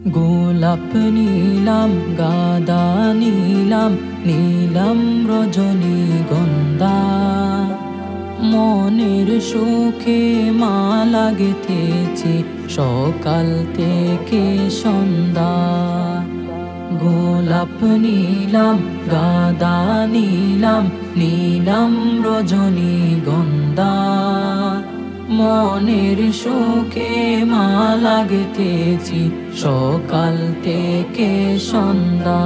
গোলাপ নীলাম গাঁদা নীলাম নীলাম রজনীগন্ধা মনের সুখে মালা গেঁথেছি সকাল থেকে সন্ধ্যা। গোলাপ নীলাম গাঁদা নীলাম নীলাম রজনীগন্ধা মনের সুখে মালা গেঁথেছি সকাল থেকে সন্ধ্যা।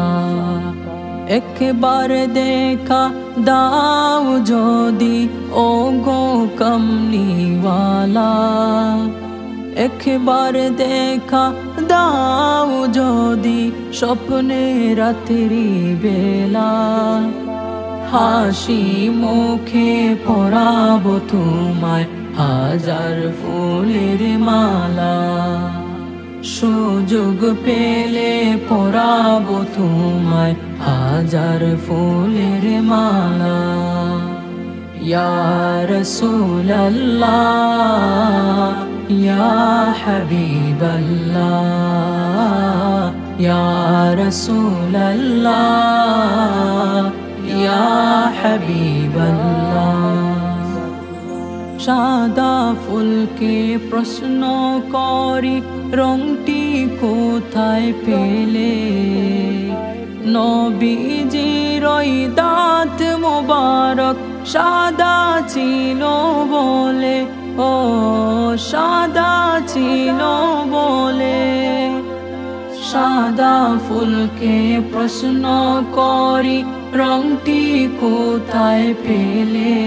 একবার দেখা দাও যদি ও গো কমলিওয়ালা, একবার দেখা দাও যদি স্বপ্নে রাত্রি বেলা, হাসি মুখে পরাবো তোমায় হাজার ফুলের মালা। সুযোগ পেলে পরাবো তোমায় হাজার ফুলের মালা। ইয়া রাসূলাল্লাহ ইয়া হাবিবাল্লাহ ইয়া রাসূলাল্লাহ ইয়া হাবিবাল্লাহ। সাদা ফুলকে প্রশ্ন করি রংটি কোথায় পেলে, নবীজির ওই দাঁত মোবারক সাদা ছিল বলে, ও সাদা ছিল বলে। সাদা ফুলকে প্রশ্ন করি রংটি কোথায় পেলে,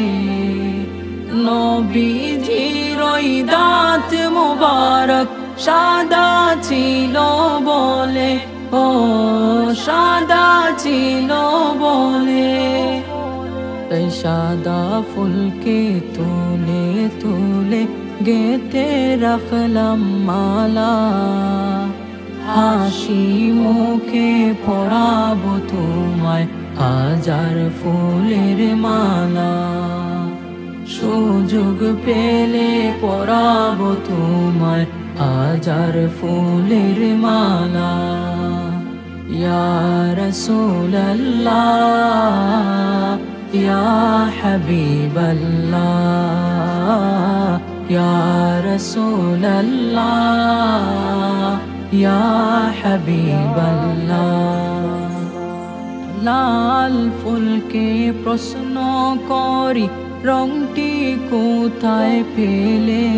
নবীজির ওই দাঁত মোবারক সাদা ছিল বলে, ও সাদা ছিল বলে। তাই সাদা ফুলকে তুলে তুলে গেঁথে রাখলাম মালা, হাসি মুখে পরাবো তোমায় হাজার ফুলের মালা। সুযোগ পেলে পরাবো তোমায় হাজার ফুলের মালা। ইয়া রাসূলাল্লাহ ইয়া হাবিবাল্লাহ ইয়া রাসূলাল্লাহ ইয়া হাবিবাল্লাহ। লাল ফুলকে প্রশ্ন করি রংটি কোথায় পেলে,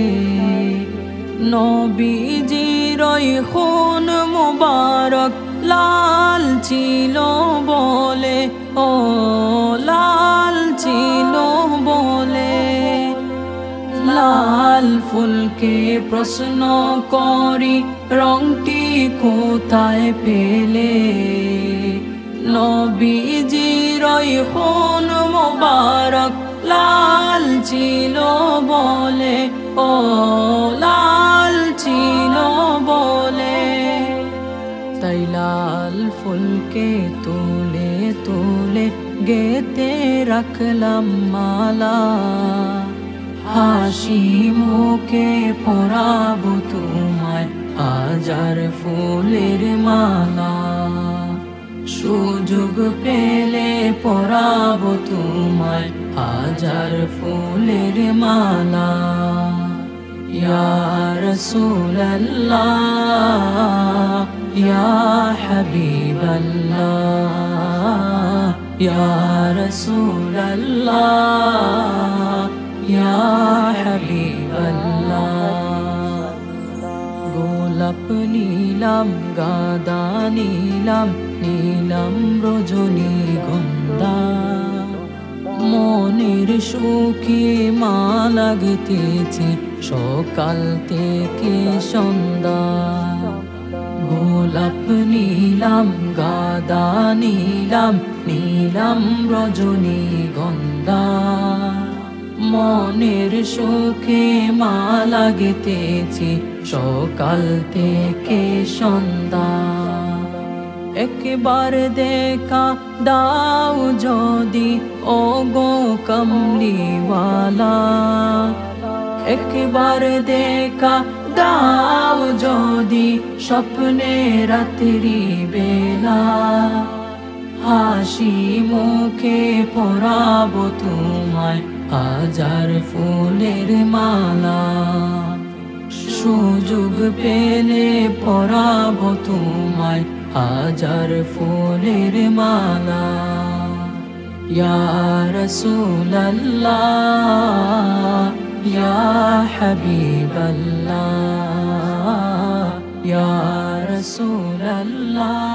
নবীজির ওই খুন মুবারক লাল ছিল বলে, ও লাল ছিল বলে। লাল ফুলকে প্রশ্ন করি রংটি কোথায় পেলে, নবীজির ওই খুন মুবারক লাল ছিল বলে, ও লাল ছিল বলে। তাই লাল ফুলকে তুলে তুলে গেঁথে রাখলাম মালা, হাসি মুখে পরাবো তোমায় হাজার ফুলের মালা। সুযোগ পেলে পরাবো তোমায় হাজার ফুলের মালা। ইয়া রাসূলাল্লাহ ইয়া হাবিবাল্লাহ ইয়া রাসূলাল্লাহ ইয়া হাবিবাল্লাহ। গোলাপ নীলাম গাঁদা নীলাম নীলাম রজনীগন্ধা মনের সুখে মালা গেঁথেছি সকাল থেকে সন্ধ্যা। গোলাপ নীলাম গাঁদা নীলাম নীলাম রজনীগন্ধা মনের সুখে মালা গেঁথেছি সকাল থেকে সন্ধ্যা। একবার দেখা দাও যদি ও গো কমলিওয়ালা, একবার দেখা দাও যদি স্বপ্নে রাত্রি বেলা, হাসি মুখে পরাবো তোমায় হাজার ফুলের মালা। সুযোগ পেলে পরাবো তোমায় হাজার ফুলের মালা। ইয়া রাসূলাল্লাহ ইয়া হাবিবাল্লাহ ইয়া রাসূলাল্লাহ